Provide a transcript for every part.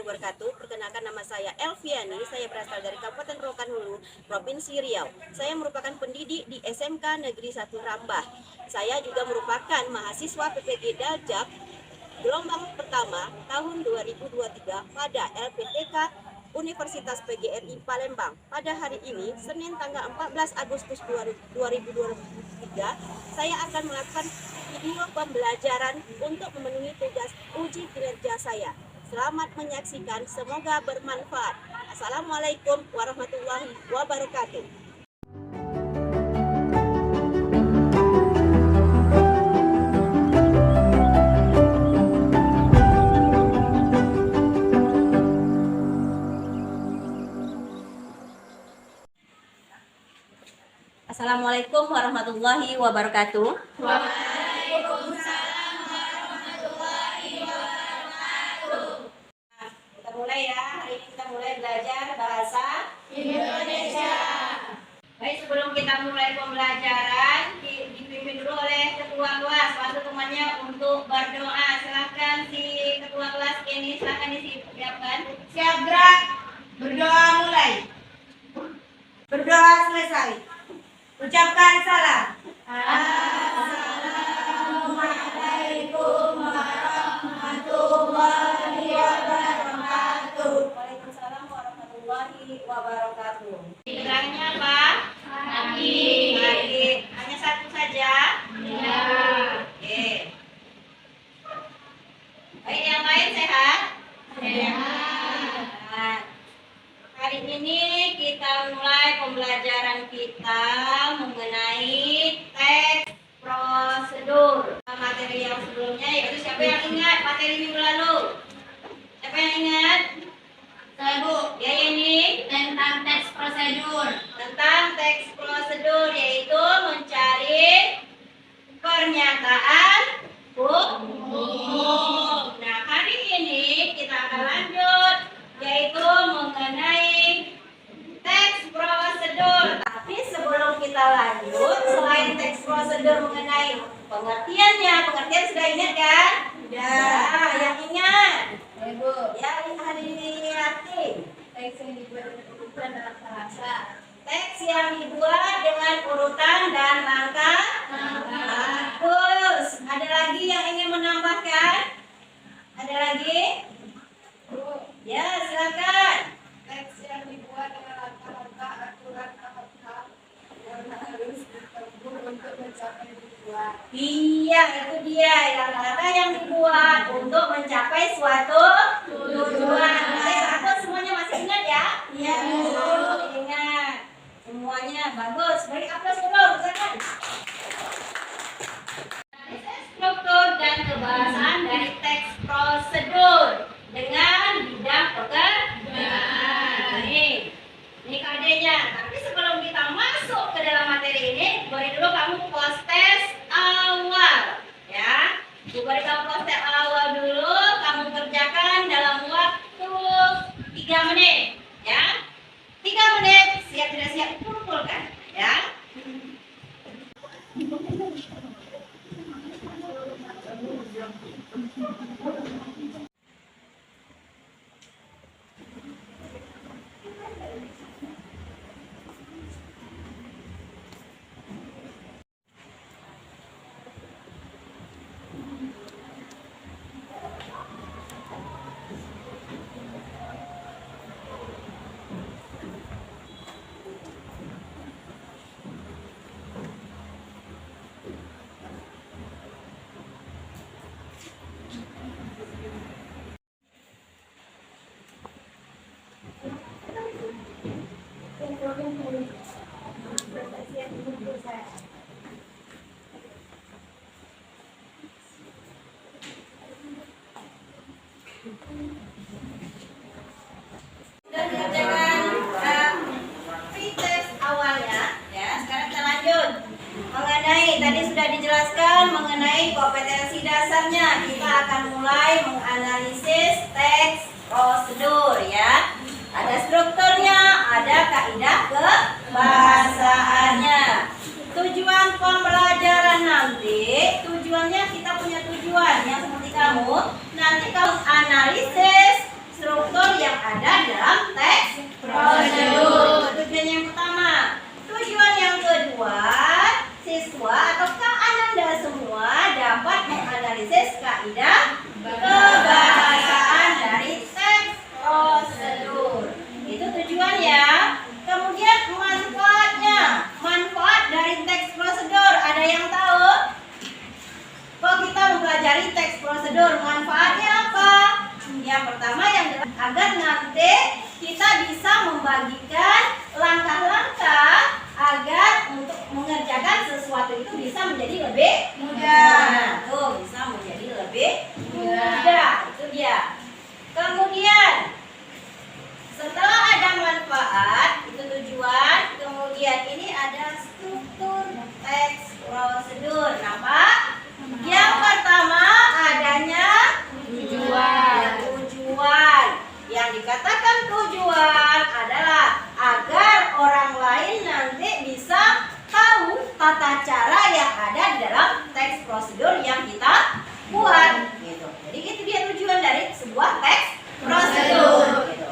wabarakatuh. Perkenalkan, nama saya Elviani. Saya berasal dari Kabupaten Rokan Hulu, Provinsi Riau. Saya merupakan pendidik di SMK Negeri 1 Rambah. Saya juga merupakan mahasiswa PPG Daljak gelombang pertama tahun 2023 pada LPTK Universitas PGRI Palembang. Pada hari ini, Senin tanggal 14 Agustus 2023, saya akan melakukan video pembelajaran untuk memenuhi tugas uji kinerja saya. Selamat menyaksikan, semoga bermanfaat. Assalamualaikum warahmatullahi wabarakatuh. Assalamualaikum warahmatullahi wabarakatuh. Waalaikumsalam warahmatullahi wabarakatuh. Kita mulai ya. Hari ini kita mulai belajar bahasa Indonesia. Baik, sebelum kita mulai pembelajaran, dipimpin dulu oleh ketua kelas. Bantu temannya untuk berdoa. Silakan si ketua kelas ini, silakan disiapkan. Siap gerak. Berdoa mulai. Berdoa selesai. Ucapkan salam. Assalamualaikum warahmatullahi wabarakatuh. Waalaikumsalam warahmatullahi wabarakatuh. Bilangnya apa? Pagi. Pagi. Hanya satu saja? Ya. Oke. Baik, yang lain sehat? Sehat. Hari ini kita mulai pembelajaran kita mengenai teks prosedur. Materi yang sebelumnya, yaitu siapa yang ingat materi minggu lalu? Siapa yang ingat? Saya Bu. Ya, ini Tentang teks prosedur. tentang teks prosedur, yaitu mencari pernyataan hukum. Nah, hari ini kita akan lanjut, yaitu mengenai teks prosedur. Tapi sebelum kita lanjut, selain teks prosedur mengenai pengertiannya, pengertian sudah ingat kan? Sudah. Yang ingat? Ya Bu. Ya, hari ini arti. Teks yang dibuat dalam bahasa. Teks yang dibuat dengan urutan dan langkah. Bagus. Ada lagi yang ingin menambahkan? Ada lagi? Ya, silakan. Teks yang dibuat dengan langkah-langkah aturan tahap-tahap yang harus ditempuh untuk mencapai tujuan. Iya, itu dia langkah yang dibuat untuk mencapai suatu tujuan. Baik, aku semuanya masih ingat ya? Iya, Bu. Ingat. Semuanya bagus. Beri aplaus dulu, silakan. Struktur dan kebahasan dari teks prosedur dengan bidang pekerjaan. Ini KD-nya. Tapi sebelum kita masuk ke dalam materi ini, beri dulu kamu post test awal, ya. Beri kamu post test awal dulu. Kamu kerjakan dalam waktu 3 menit, ya. 3 menit, siap tidak siap kumpulkan, ya. Sudah dikerjakan pretest awalnya, ya. Sekarang kita lanjut mengenai, tadi sudah dijelaskan mengenai kompetensi dasarnya. Kita akan mulai menganalisis teks prosedur, ya. Ada strukturnya, ada kaidah kebahasaannya. Tujuan pembelajaran nanti, tujuannya kita punya tujuan yang seperti kamu. Nanti kamu analisis struktur yang ada dalam teks prosedur. Tujuan yang pertama. Tujuan yang kedua, siswa ataukah Ananda semua dapat menganalisis kaidah kebahasaan dari teks prosedur. Itu tujuannya. Kemudian manfaatnya. Manfaat dari teks prosedur, ada yang tahu? Kalau kita mempelajari teks prosedur, manfaatnya apa? Yang pertama yang agar nanti kita bisa membagikan langkah-langkah agar untuk mengerjakan sesuatu itu bisa menjadi lebih mudah. Nah, tuh bisa menjadi lebih mudah. Itu dia. Kemudian setelah ada manfaat, itu tujuan. Kemudian ini ada struktur teks prosedur. Kenapa? Yang pertama adanya tujuan. Yang dikatakan tujuan adalah agar orang lain nanti bisa tahu tata cara yang ada di dalam teks prosedur yang kita buat. Gitu. Jadi itu dia tujuan dari sebuah teks prosedur. Gitu.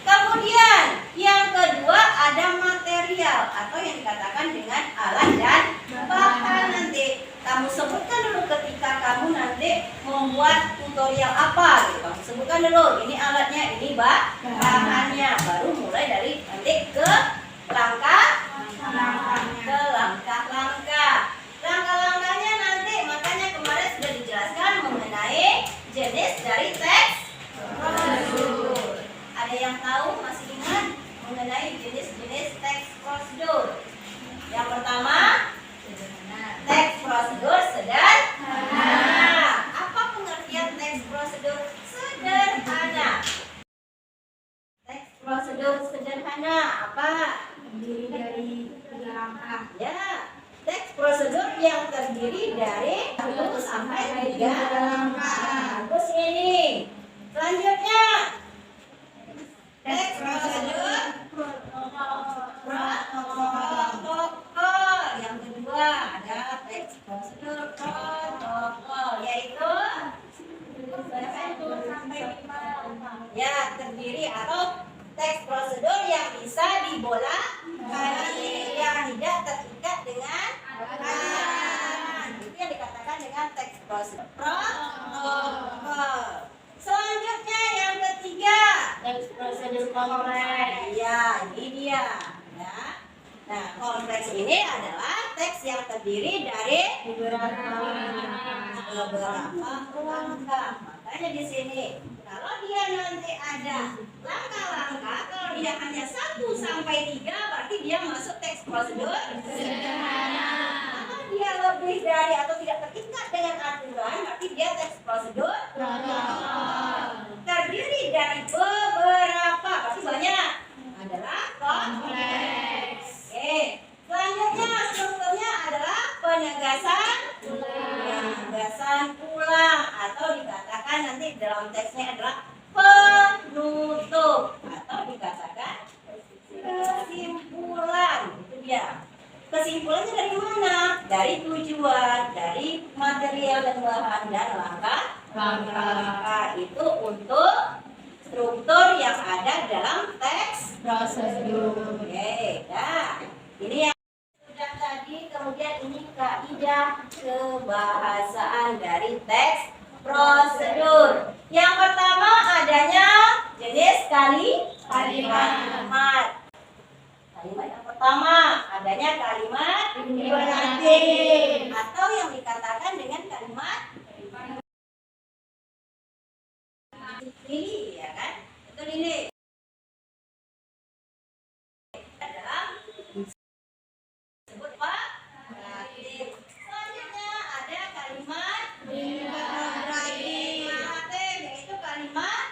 Kemudian yang kedua ada material atau yang dikatakan dengan alat dan bahan nanti. Kamu sebutkan dulu ketika kamu nanti membuat tutorial apa gitu. Kamu sebutkan dulu ini alatnya, ini bahannya. Baru mulai dari nanti ke langkah-langkah. Langkah-langkahnya nanti makanya kemarin sudah dijelaskan mengenai jenis dari teks prosedur. Ada yang tahu, masih ingat mengenai jenis-jenis teks prosedur? Yang pertama, teks prosedur sederhana. Apa pengertian teks prosedur sederhana? Teks prosedur sederhana apa? Terdiri dari 3 langkah. Ya, teks prosedur yang terdiri dari 1 sampai 3 langkah. Bagus ini. Selanjutnya, teks prosedur protokol. Yang kedua ada teks prosedur protokol, yaitu 1 sampai 5 langkah. Ya, terdiri atau teks prosedur yang bisa dibolak-balik, yang tidak terikat dengan aturan. Itu yang dikatakan dengan teks prosedur protokol. Selanjutnya yang ketiga, Teks prosedur kompleks. ya, ini dia. Ya. Nah, kompleks ini adalah teks yang terdiri dari beberapa langkah. Makanya di sini, kalau dia nanti ada langkah-langkah, kalau dia hanya 1 sampai 3, berarti dia masuk teks prosedur sederhana. Kalau dia lebih dari atau tidak terikat dengan aturan, berarti dia teks prosedur terdiri dari beberapa, pasti banyak, adalah kompleks. Oke. Selanjutnya strukturnya adalah penegasan ulang atau dikatakan nanti dalam teksnya adalah penutup atau dikatakan kesimpulan. Itu dia. Kesimpulannya dari mana? Dari tujuan, dari material dan bahan dan langkah itu untuk struktur yang ada dalam teks Prosedur. Oke, nah ini yang sudah tadi. Kemudian ini kaidah kebahasaan dari teks prosedur. Yang pertama adanya jenis kalimat. Kalimat yang pertama adanya kalimat imperatif atau yang dikatakan dengan kalimat ini, ya kan? Itu ini. Adalah disebut imperatif. Selanjutnya ada kalimat imperatif, yaitu kalimat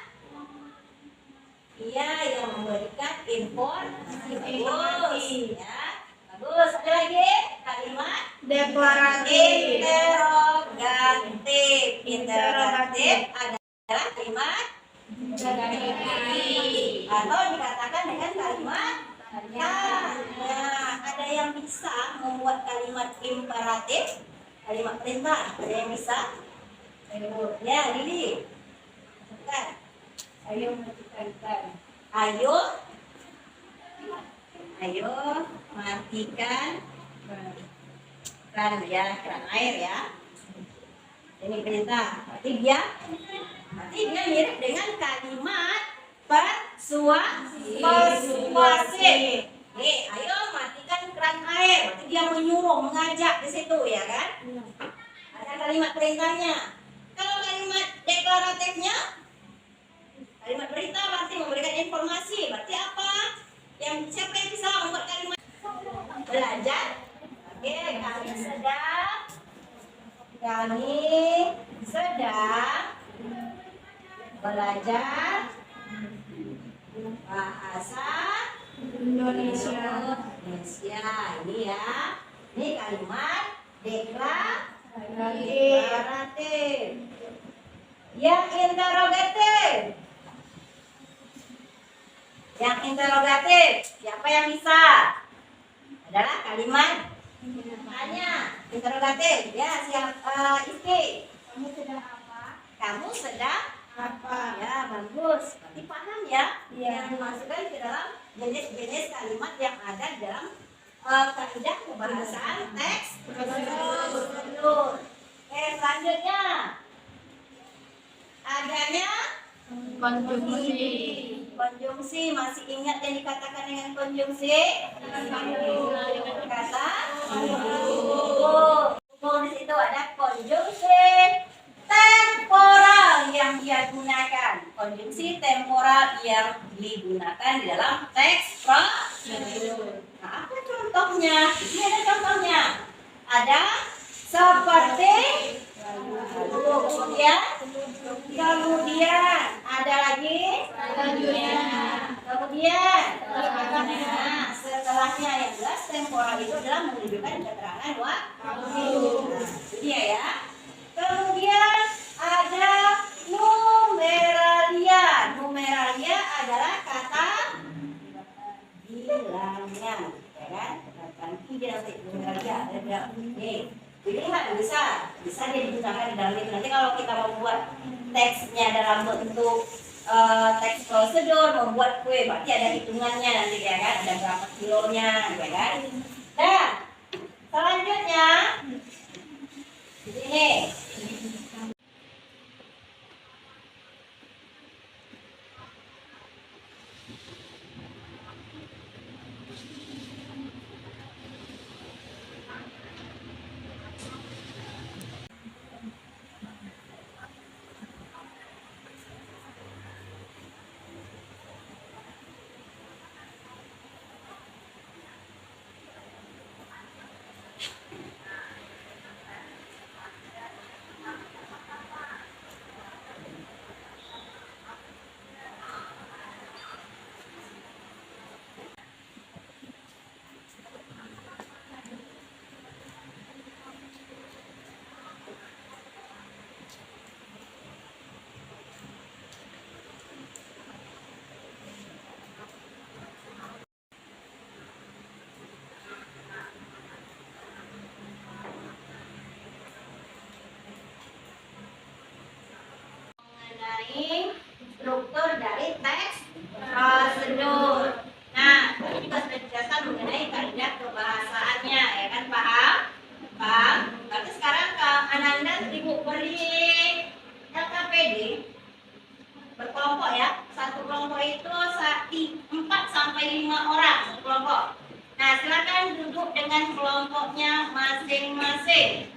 yang memberikan informasi. Bagus, ya. Bagus. Ada lagi kalimat Deklaratif. Interrogatif adalah kalimat atau dikatakan dengan kalimat ada yang bisa membuat kalimat imperatif, kalimat perintah. Ada yang bisa? Ya, Lili. Bukan. Ayo matikan ban. Ayo, ayo matikan keran ya, keran air ya. Ini perintah. Berarti dia mirip dengan kalimat persuasif. Nih, ayo matikan keran air. Berarti dia menyuruh, mengajak di situ ya kan? Ada kalimat perintahnya. Kalau kalimat deklaratifnya, kalimat perintah berarti memberikan informasi. Berarti apa? Siapa yang bisa membuat kalimat belajar? Oke, kami sedang belajar bahasa Indonesia. Ini ya. Ini kalimat deklaratif. Yang interrogatif. Siapa yang bisa? Adalah kalimat tanya. Interrogatif. Ya, Iski. Kamu sedang apa? Kamu sedang Apa? ya, bagus. Berarti paham ya? Iya. Yang dimasukkan ke dalam jenis-jenis kalimat yang ada dalam kaidah kebahasaan teks prosedur. Selanjutnya adanya konjungsi. Masih ingat yang dikatakan dengan konjungsi? Kata di situ ada konjungsi temporal yang dia gunakan. Konjungsi temporal yang digunakan di dalam teks prosedur. Nah, apa contohnya? Ini ada contohnya. Ada seperti kemudian ada lagi kemudian nah, setelahnya yang jelas temporal itu adalah menunjukkan keterangan waktu. Nah, itu dia ya. Kemudian ada numeralia. Numeralia adalah kata bilangan, ya kan? Nanti dia nanti numeralia ada nih. Pilihan bisa dia digunakan di dalam itu. Nanti kalau kita membuat teksnya dalam bentuk teks prosedur, membuat kue, berarti ada hitungannya nanti ya kan, ada berapa kilonya, ya kan? Nah, selanjutnya di sini. Struktur dari teks prosedur. Nah, ini juga sudah dijelaskan mengenai kaidah kebahasaannya, ya kan? Paham? Berarti sekarang Ananda beri LKPD berkelompok ya. Satu kelompok itu 4 sampai 5 orang satu kelompok. Nah, silakan duduk dengan kelompoknya masing-masing.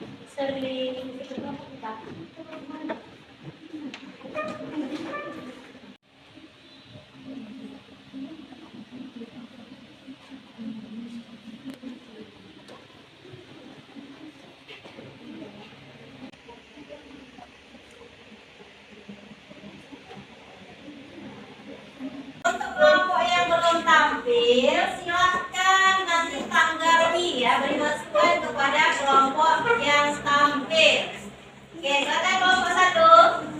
Untuk kelompok yang belum tampil, silahkan nanti tanggapi ya, beri masukan kepada kelompok yang tampil. Oke, silakan kelompok 1.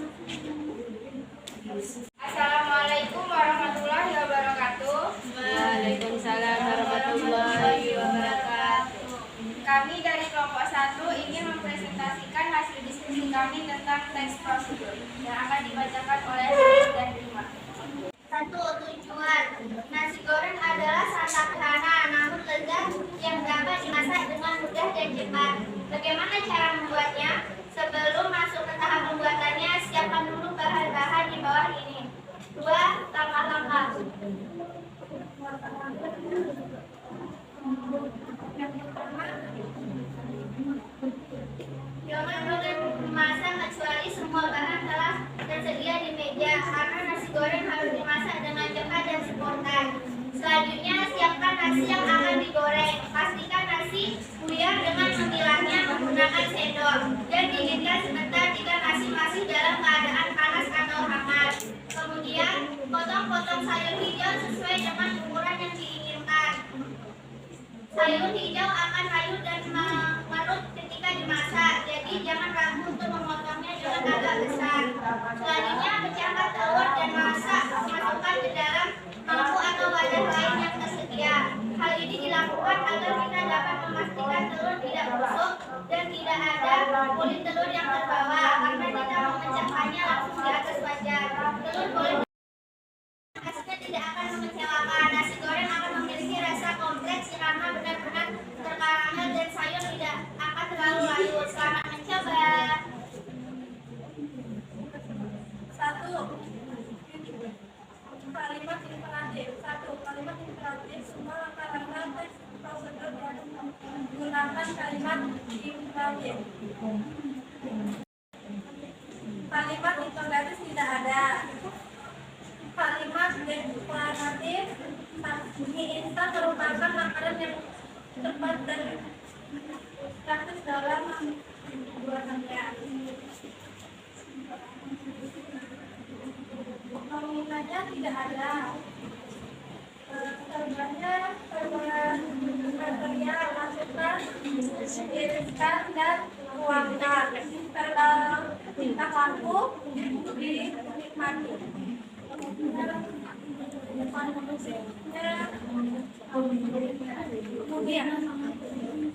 Assalamualaikum warahmatullahi wabarakatuh. Waalaikumsalam warahmatullahi wabarakatuh. Kami dari kelompok 1 ingin mempresentasikan hasil diskusi kami tentang teks prosedur yang akan dibacakan oleh Siti dan Rima. yang dapat dimasak dengan mudah dan cepat. Bagaimana cara membuatnya? Sebelum masuk ke tahap pembuatannya, siapkan dulu bahan-bahan di bawah ini. 2. Langkah-langkah. Yang pertama, jangan memasak kecuali semua bahan telah tersedia di meja, karena nasi goreng harus dimasak dengan cepat dan spontan. Selanjutnya, siapkan nasi yang akan digoreng. Pastikan nasi buyar dengan memilahnya menggunakan sendok dan dinginkan sebentar jika nasi masih dalam keadaan panas atau hangat. Kemudian, potong-potong sayur hijau sesuai dengan ukuran yang diinginkan. Sayur hijau akan layu dan mengerut ketika dimasak, jadi jangan ragu untuk memotongnya dengan agak besar. Selanjutnya, pecahkan telur dan masukkan ke dalam mangkuk atau wadah lain yang tersedia. Hal ini dilakukan agar kita dapat memastikan telur tidak busuk dan tidak ada kulit telur yang terbawa, karena kita memecahkannya langsung di atas wajan. Telur boleh hasilnya tidak akan mengecewakan. Nasi goreng akan memiliki rasa kompleks karena benar-benar terkaramel dan sayur tidak akan terlalu layu. Selamat mencoba. 1. Kalimat imperatif. 1. Kalimat imperatif. Semua langkah-langkah teks prosedur yang menggunakan kalimat imperatif. Kalimat interrogatif tidak ada. Kalimat deklaratif. Mie instan merupakan makanan yang cepat dan praktis dalam pembuatannya. Nominalnya tidak ada. Contohnya material masukkan, iriskan dan tuangkan. Tinta lampu dinikmati. Kemudian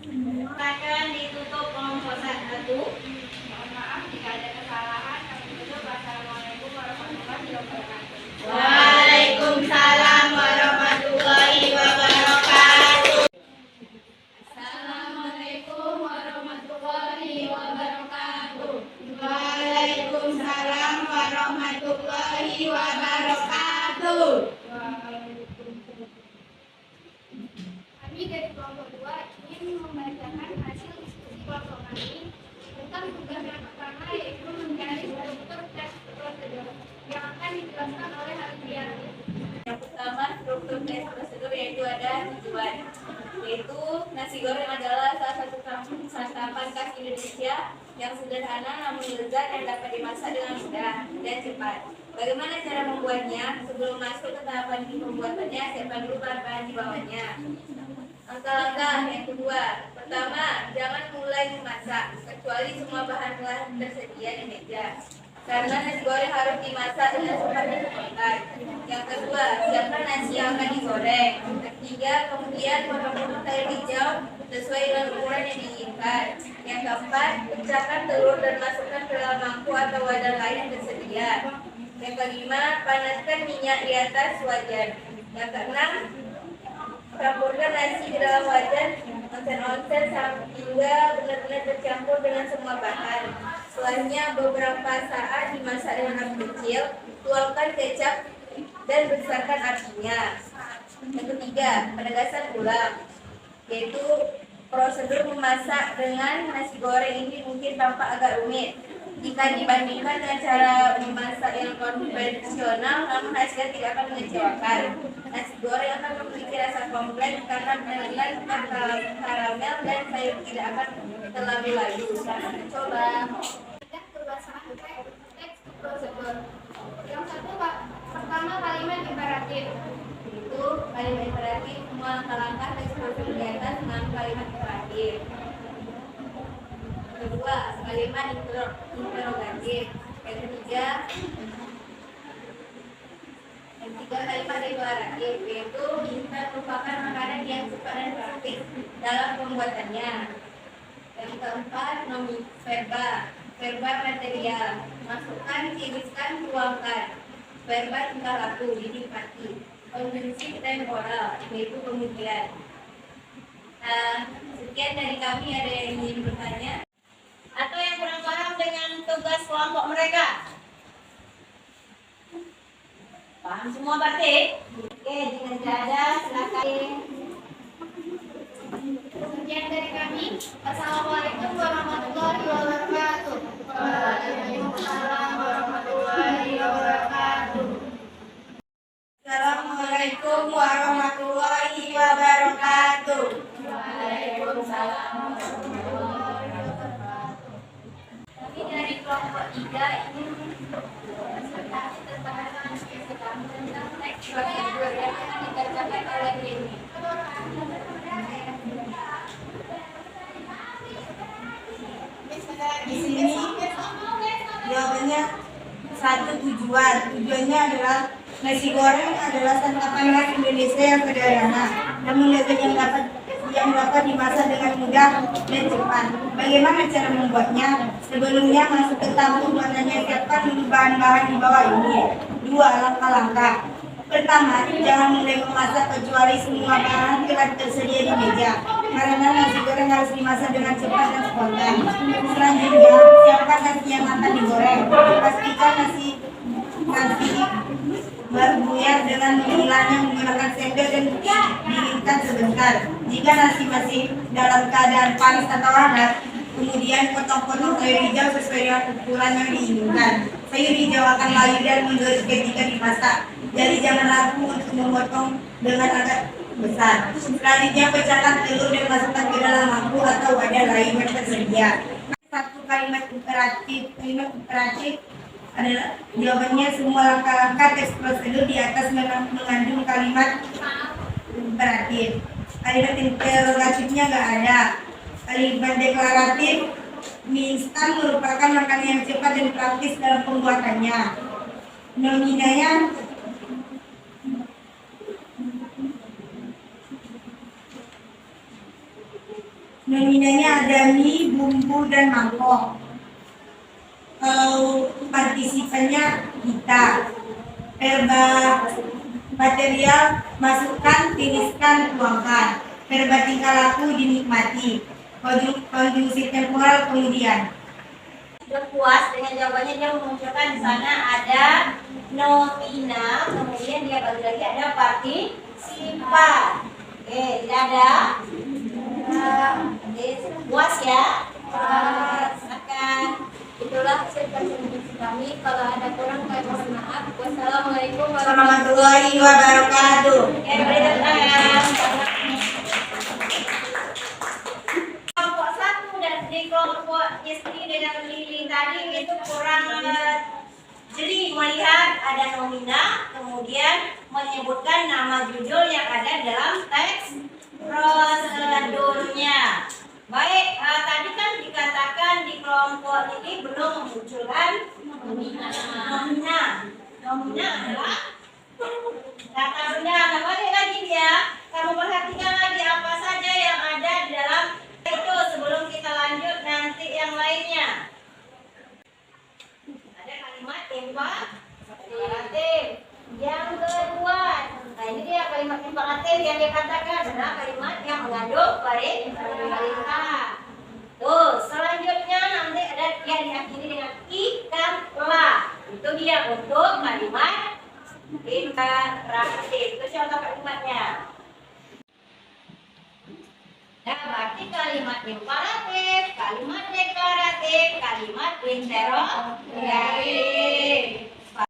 Silakan ditutup kelompok 1. Mohon maaf jika ada kesalahan. Kami tutup. Wassalamualaikum warahmatullahi wabarakatuh. Waalaikumsalam warahmatullahi wabarakatuh. Assalamualaikum warahmatullahi wabarakatuh. Waalaikumsalam warahmatullahi wabarakatuh. Kami dari kelompok 2 ingin membacakan hasil diskusi kelompok kami tentang tugas yang pertama, yaitu mencari struktur tes prosedur yang akan dijelaskan oleh Alfian. Yang pertama, struktur tes prosedur yaitu ada tujuan, yaitu nasi goreng adalah salah satu santapan khas Indonesia yang sederhana namun lezat dan dapat dimasak dengan mudah dan cepat. Bagaimana cara membuatnya? Sebelum masuk ke tahapan pembuatannya, siapkan dulu bahan-bahan di bawahnya. Langkah-langkah yang kedua, pertama, jangan mulai memasak kecuali semua bahan telah tersedia di meja, karena nasi goreng harus dimasak dengan cepat dan spontan. Yang kedua, siapkan nasi yang akan digoreng. Ketiga, kemudian potong-potong sayur hijau sesuai dengan ukuran yang diinginkan. Yang keempat, pecahkan telur dan masukkan ke dalam mangkuk atau wadah lain yang tersedia. Yang kelima, panaskan minyak di atas wajan. Yang keenam, campurkan nasi di dalam wajan onsen-onsen hingga benar-benar tercampur dengan semua bahan. Setelahnya beberapa saat dimasak dengan api kecil, tuangkan kecap dan besarkan apinya. Yang ketiga, penegasan ulang, yaitu prosedur memasak dengan nasi goreng ini mungkin tampak agak rumit jika dibandingkan dengan cara memasak yang konvensional, namun hasilnya tidak akan mengecewakan. Nasi goreng akan memiliki rasa kompleks karena benar-benar karamel dan sayur tidak akan terlalu layu. Selamat mencoba. Perbasaan teks prosedur. Yang satu, Pak. Pertama, kalimat imperatif. Itu kalimat imperatif, semua langkah-langkah teks prosedur di atas dengan kalimat imperatif. Kedua, kalimat interrogatif. Yang ketiga kalimat deklaratif, yaitu instan merupakan makanan yang cepat dan praktis dalam pembuatannya. Yang keempat, verba material, masukkan, tiriskan, tuangkan. Verba tingkah laku, dinikmati. Kondisi temporal, yaitu kemudian. Sekian dari kami, ada yang ingin bertanya? Atau yang kurang paham dengan tugas kelompok mereka? Paham semua berarti? Oke, jika tidak ada silakan. Sekian dari kami. Assalamualaikum warahmatullahi wabarakatuh. Waalaikumsalam warahmatullahi wabarakatuh. Assalamualaikum warahmatullahi wabarakatuh. Kami dari kelompok 3 ingin presentasi tentang teks prosedur yang akan dikerjakan oleh ini. Di sini jawabannya satu tujuannya adalah nasi goreng adalah santapan khas Indonesia yang sederhana namun lezat yang dapat dimasak dengan mudah dan cepat. Bagaimana cara membuatnya? Sebelumnya masuk ke tabung warnanya, siapkan dulu bahan-bahan di bawah ini. 2 langkah-langkah. Pertama, jangan mulai memasak kecuali semua bahan telah tersedia di meja, karena nasi goreng harus dimasak dengan cepat dan spontan. Selanjutnya, siapkan nasi yang akan digoreng. Pastikan nasi baru buyar dengan mengilangnya menggunakan sendok dan dinginkan sebentar. Jika nasi masih dalam keadaan panas atau hangat, kemudian potong-potong sayur hijau sesuai dengan ukuran yang diinginkan. Sayur hijau akan layu dan menggores ketika dimasak. Jadi jangan ragu untuk memotong dengan agak besar. Selanjutnya pecahkan telur dan masukkan ke dalam mangkuk atau wadah lain yang tersedia. Satu kalimat imperatif adalah jawabannya semua langkah-langkah teks prosedur di atas mengandung kalimat imperatif. Kalimat interrogatifnya nggak ada. Kalimat deklaratif mie instan merupakan makanan yang cepat dan praktis dalam pembuatannya. Nominanya ada mie, bumbu, dan mangkok. Kalau partisipannya kita. Verba material masukkan, tiriskan, tuangkan. Verba tingkah laku dinikmati. Konjungsi temporal kemudian. Sudah puas dengan jawabannya, dia menunjukkan di sana ada nomina, kemudian dia bagi lagi ada partisipan. Oke, tidak ada. Oke, puas ya. Silakan. Itulah hasil presentasi kami. Kalau ada kurang, kami mohon maaf. Wassalamualaikum Warahmatullahi wabarakatuh. Oke, beri tepuk tangan. Kelompok 1 dan di kelompok istri dengan Lili tadi itu kurang jeli melihat ada nomina, kemudian menyebutkan nama judul yang ada dalam teks prosedurnya. Baik, tadi kan dikatakan di kelompok ini belum memunculkan nomina. Nomina adalah kata benda. Nah, balik lagi dia. Kamu perhatikan lagi apa saja yang ada di dalam itu sebelum kita lanjut nanti yang lainnya. Ada kalimat imperatif. Yang kedua, nah ini dia kalimat imperatif yang dikatakan adalah kalimat yang mengandung perintah. Tuh, selanjutnya nanti ada yang diakhiri dengan ikanlah. Itu dia untuk kalimat imperatif. Itu contoh kalimatnya. Nah, berarti kalimat imperatif, kalimat deklaratif, kalimat interrogatif.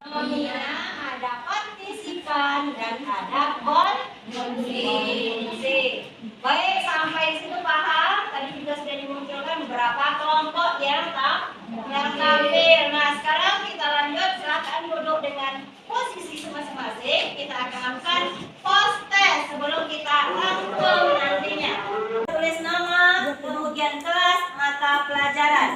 Nomina ada partisipan dan ada konjungsi. Baik, sampai situ paham. Tadi juga sudah dimunculkan beberapa kelompok yang tampil. Nah, sekarang kita lanjut. Silakan duduk dengan posisi masing-masing. Kita akan lakukan post test sebelum kita rangkum nantinya. Tulis nama, kemudian kelas, mata pelajaran.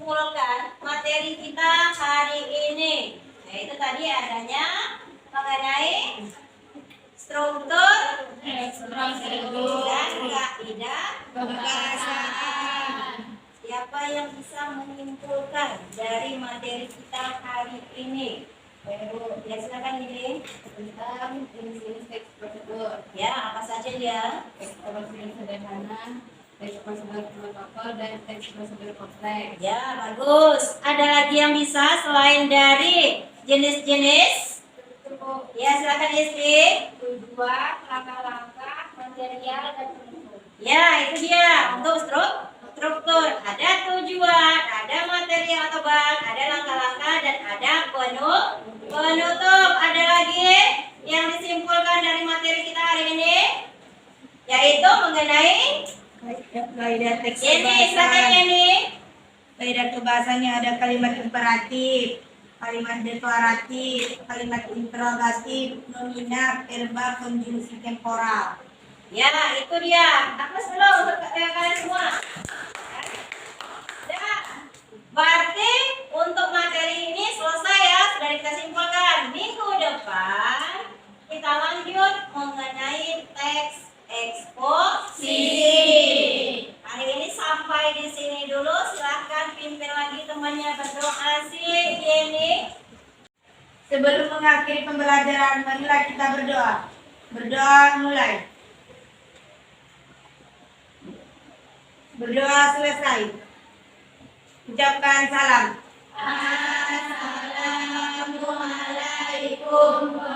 menyimpulkan materi kita hari ini. Yaitu tadi adanya mengenai struktur dan kaidah bahasaan. Siapa yang bisa menyimpulkan dari materi kita hari ini? Ya silakan ini. Tentang jenis-jenis teks prosedur. Ya, apa saja dia? Teks prosedur sederhana, teks prosedur protokol, dan teks prosedur kompleks. Ya, bagus. Ada lagi yang bisa selain dari jenis-jenis? Ya, silakan Istri. Tujuan, langkah-langkah, material, dan penutur. Ya, itu dia. Untuk struktur. Ada tujuan, ada materi atau bahan, ada langkah-langkah, dan ada penutup. Ada lagi yang disimpulkan dari materi kita hari ini? Yaitu mengenai Kaidah teks ini, silakan kebahasaan. ini. Kaidah kebahasaannya ada kalimat imperatif, kalimat deklaratif, kalimat interrogatif, nominatif, verbal, konjungsi temporal. Ya, itu dia. Apa dulu untuk kalian semua? Ya. Berarti untuk materi ini selesai ya, sudah kita simpulkan. Minggu depan kita lanjut mengenai teks eksposisi. Hari ini sampai di sini dulu. Silahkan pimpin lagi temannya berdoa sih ini. Sebelum mengakhiri pembelajaran, marilah kita berdoa. Berdoa mulai. Berdoa selesai. Ucapkan salam. Assalamualaikum